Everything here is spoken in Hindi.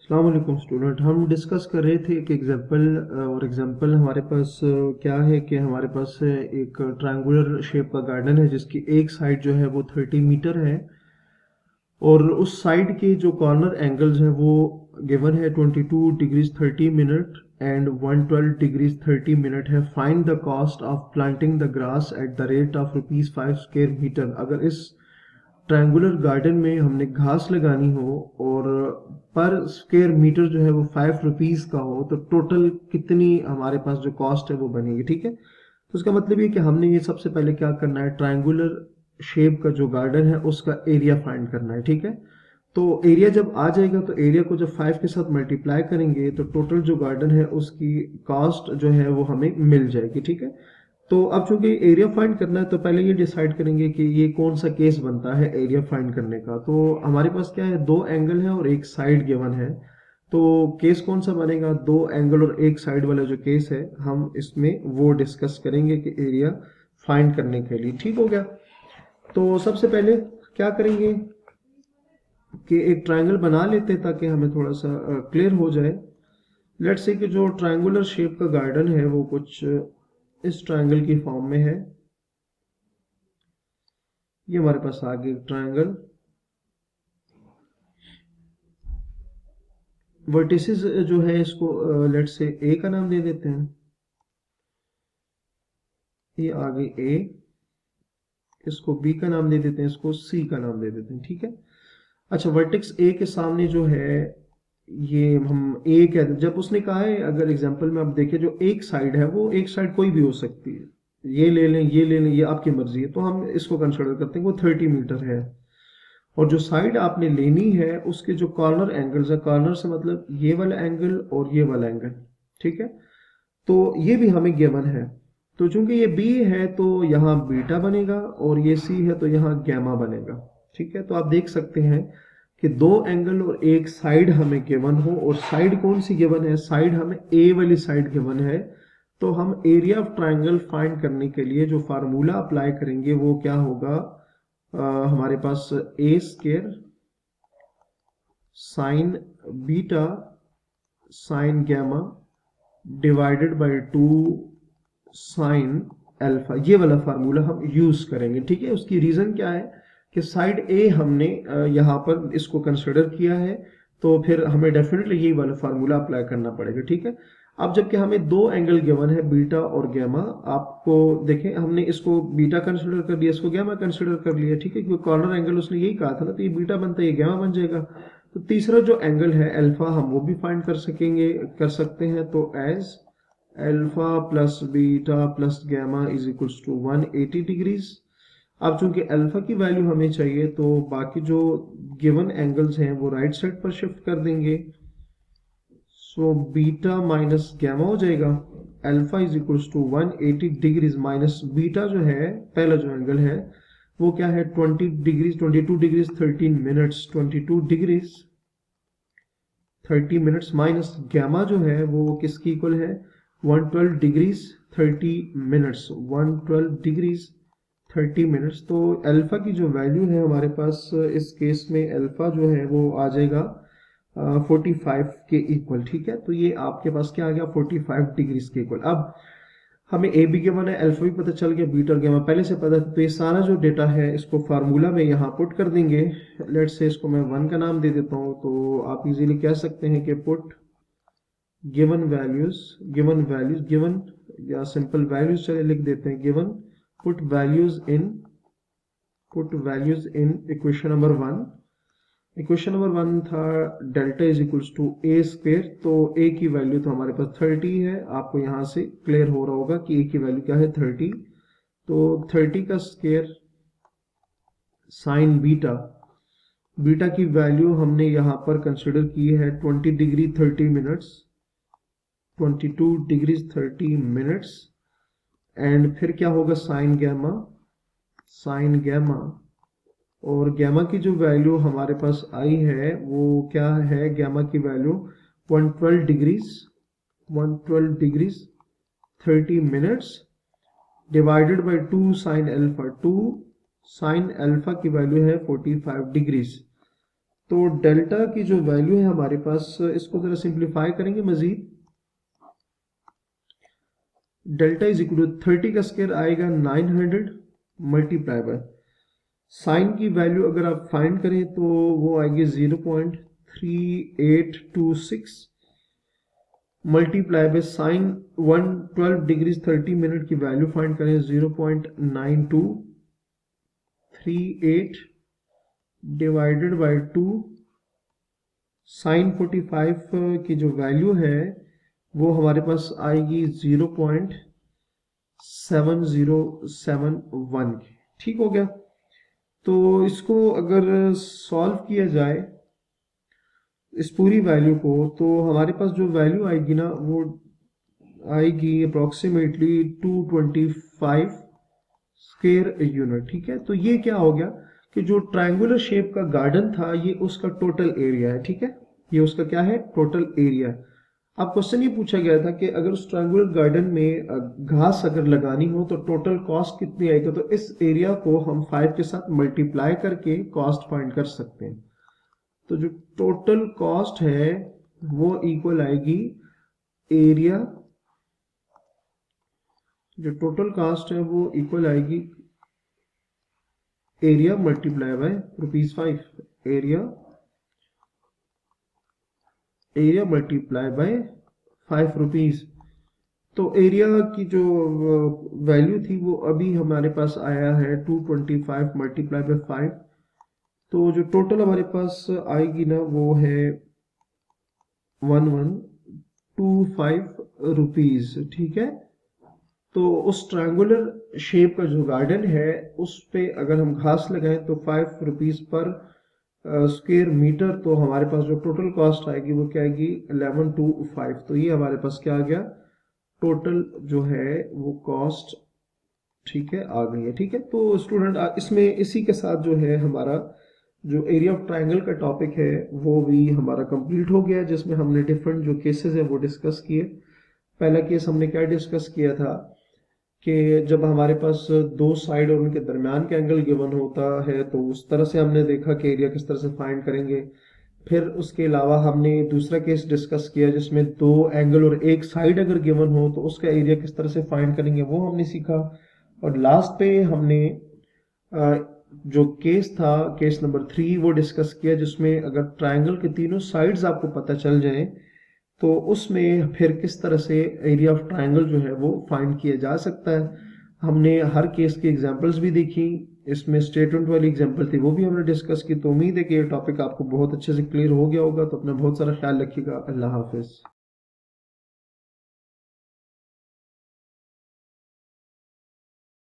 अस्सलाम वालेकुम स्टूडेंट। हम डिस्कस कर रहे थे एक एग्जांपल और एग्जांपल हमारे पास क्या है कि हमारे पास एक ट्रायंगुलर शेप का गार्डन है जिसकी एक साइड जो है वो 30 मीटर है और उस साइड के जो कॉर्नर एंगल्स हैं वो गिवन है 22 degrees 30 minute and 112 degrees 30 minute है। Find the cost of planting the grass at the rate of ₹5 square metre. अगर इस ट्रायंगुलर गार्डन में हमने घास लगानी हो और पर स्क्वायर मीटर जो है वो ₹5 का हो तो टोटल कितनी हमारे पास जो कॉस्ट है वो बनेगी। ठीक है, तो इसका मतलब ये कि हमने ये सबसे पहले क्या करना है, ट्रायंगुलर शेप का जो गार्डन है उसका एरिया फाइंड करना है। ठीक है, तो एरिया जब आ जाएगा तो एरिया को जब 5 के साथ मल्टीप्लाई करेंगे तो टोटल जो गार्डन है उसकी कॉस्ट जो है वो हमें मिल जाएगी। ठीक है, तो अब चूंकि एरिया फाइंड करना है तो पहले ये डिसाइड करेंगे कि ये कौन सा केस बनता है एरिया फाइंड करने का। तो हमारे पास क्या है, दो एंगल है और एक साइड गिवन है। तो केस कौन सा बनेगा, दो एंगल और एक साइड वाला जो केस है हम इसमें वो डिस्कस करेंगे कि एरिया फाइंड करने के लिए। ठीक हो गया, तो सबसे पहले क्या करेंगे कि एक ट्रायंगल बना लेते हैं ताकि हमें थोड़ा सा क्लियर हो जाए। लेट्स से कि जो ट्रायंगुलर शेप का गार्डन है वो कुछ इस ट्रायंगल की फॉर्म में है। ये हमारे पास आ गया ट्रायंगल। वर्टिसेस जो है इसको लेट्स से ए का नाम दे देते हैं। ये आ गई ए, इसको बी का नाम दे देते हैं, इसको सी का नाम दे देते हैं। ठीक है, अच्छा वर्टेक्स ए के सामने जो है ये हम ए कहते हैं। जब उसने कहा है, अगर एग्जांपल में आप देखें, जो एक साइड है वो एक साइड कोई भी हो सकती है, ये ले लें ये ले लें, ये आपकी मर्जी है, तो हम इसको कंसिडर करते हैं वो 30 मीटर है। और जो साइड आपने लेनी है उसके जो कॉर्नर एंगल्स है, कॉर्नर से मतलब ये वाला एंगल और ये वाला एंगल। ठीक है, तो ये भी हमें गिवन है। तो चूंकि ये बी है तो यहाँ बीटा बनेगा और ये सी है तो यहाँ गैमा बनेगा। ठीक है, तो आप देख सकते हैं कि दो एंगल और एक साइड हमें गिवन हो, और साइड कौन सी गिवन है, साइड हमें ए वाली साइड गिवन है। तो हम एरिया ऑफ ट्राइंगल फाइंड करने के लिए जो फार्मूला अप्लाई करेंगे वो क्या होगा, हमारे पास a square sine beta sine gamma divided by 2 sine alpha, ये वाला फार्मूला हम यूज करेंगे। ठीक है, उसकी रीजन क्या है कि साइड ए हमने यहाँ पर इसको कंसिडर किया है, तो फिर हमें डेफिनेटली यही वाला फार्मूला अप्लाई करना पड़ेगा। ठीक है, अब जबकि हमें दो एंगल गिवन है बीटा और गैमा, आपको देखें हमने इसको बीटा कंसिडर कर लिया, इसको गैमा कंसिडर कर लिया। ठीक है, क्योंकि कॉर्नर एंगल उसने यही कहा था ना, तो ये बीटा बनता है ये गैमा बन जाएगा। तो तीसरा जो एंगल है अल्फा, हम वो भी फाइंड कर सकते हैं। तो as alpha plus beta plus gamma is equals to 180 degrees. अब चूंकि अल्फा की वैल्यू हमें चाहिए तो बाकी जो गिवन एंगल्स हैं वो राइट साइड पर शिफ्ट कर देंगे। सो बीटा माइनस गैमा हो जाएगा, alpha is equals to 180 degrees minus beta जो है पहला जो एंगल है वो क्या है 20 degrees 22 degrees 13 minutes 22 degrees 30 minutes minus gamma जो है वो किसकी इक्वल है 112 डिग्रीज 30 मिनट्स 112 डिग्रीज 30 मिनट्स। तो अल्फा की जो वैल्यू है हमारे पास इस केस में अल्फा जो है वो आ जाएगा 45 के इक्वल। ठीक है, तो ये आपके पास क्या आ गया 45 डिग्रीज के इक्वल। अब हमें ए बी गैमा है, अल्फा भी पता चल गया, बीटा और गैमा पहले से पता था, तो ये सारा जो डेटा है इसको फार्मूला में यहाँ पुट कर देंगे। लेट्स से इसको मैं 1 का नाम दे देता हूँ, तो आप इजीली कह सकते हैं कि पुट गिवन वैल्यूज गिवन, या सिंपल वैल्यूज चले लिख देते हैं, given put values in equation number 1। Equation number 1 था delta is equals to A square, तो ए की वैल्यू तो हमारे पास 30 है। आपको यहां से क्लियर हो रहा होगा कि ए की वैल्यू क्या है 30। तो 30 का स्क्वेयर साइन बीटा, बीटा की वैल्यू हमने यहां पर कंसिडर की है 20 degree 30 minutes 22 degree 30 minutes. And फिर क्या होगा साइन गैमा, और गैमा की जो वैल्यू हमारे पास आई है वो क्या है, गैमा की value 112 degrees 30 minutes divided by 2 sine alpha, 2 sine alpha की वैल्यू है 45 डिग्रीज। तो डेल्टा की जो वैल्यू है हमारे पास, इसको जरा सिंप्लीफाई करेंगे मजीद। डेल्टा इज इक्वल टू 30 का स्क्वायर आएगा 900 मल्टीप्लाई बाय साइन की वैल्यू अगर आप फाइंड करें तो वो आएगी 0.3826 multiply by sine 112 degrees 30 minute की वैल्यू फाइंड करें 0.9238 डिवाइडेड बाय 2 साइन 45 की जो वैल्यू है वो हमारे पास आएगी 0.7071। ठीक हो गया। तो इसको अगर सॉल्व किया जाए इस पूरी वैल्यू को, तो हमारे पास जो वैल्यू आएगी ना वो आएगी अप्रोक्सीमेटली 225 स्क्वायर यूनिट। ठीक है, तो ये क्या हो गया कि जो ट्रायंगुलर शेप का गार्डन था ये उसका टोटल एरिया है। ठीक है, ये उसका क्या है, टोटल एरिया है। अब क्वेश्चन ये पूछा गया था कि अगर उस ट्रायंगुलर गार्डन में घास अगर लगानी हो तो टोटल कॉस्ट कितनी आएगी, तो इस एरिया को हम 5 के साथ मल्टीप्लाई करके कॉस्ट फाइंड कर सकते हैं। तो जो टोटल कॉस्ट है वो इक्वल आएगी एरिया, जो टोटल कॉस्ट है वो इक्वल आएगी area multiply by ₹5, area multiply by ₹5। तो एरिया की जो वैल्यू थी वो अभी हमारे पास आया है 225 मल्टीप्लाई बाय 5। तो जो टोटल हमारे पास आएगी ना वो है 1125 रुपीज। ठीक है, तो उस ट्रायंगुलर शेप का जो गार्डन है उस पे अगर हम घास लगाएं तो ₹5 पर स्क्वायर मीटर, तो हमारे पास जो टोटल कॉस्ट आएगी वो क्या आएगी 1125। तो ये हमारे पास क्या आ गया, टोटल जो है वो कॉस्ट, ठीक है, आ गई है। ठीक है, तो स्टूडेंट इसमें इसी के साथ जो है हमारा जो एरिया ऑफ ट्रायंगल का टॉपिक है वो भी हमारा कंप्लीट हो गया, जिसमें हमने डिफरेंट जो केसेस है वो डिस्कस किए। पहला केस हमने क्या डिस्कस किया था कि जब हमारे पास दो साइड और उनके दरमियान का एंगल गिवन होता है तो उस तरह से हमने देखा कि एरिया किस तरह से फाइंड करेंगे। फिर उसके अलावा हमने दूसरा केस डिस्कस किया जिसमें दो एंगल और एक साइड अगर गिवन हो तो उसका एरिया किस तरह से फाइंड करेंगे वो हमने सीखा। और लास्ट पे हमने जो केस था, केस नंबर 3, वो डिस्कस किया जिसमें अगर ट्रायंगल के तीनों साइड्स आपको पता चल जाए तो उसमें फिर किस तरह से एरिया ऑफ ट्रायंगल जो है वो फाइंड किया जा सकता है। हमने हर केस की एग्जांपल्स भी देखी, इसमें स्टेटमेंट वाली एग्जांपल थी वो भी हमने डिस्कस की। तो उम्मीद है कि ये टॉपिक आपको बहुत अच्छे से क्लियर हो गया होगा। तो अपना बहुत सारा ख्याल रखिएगा। अल्लाह हाफिज।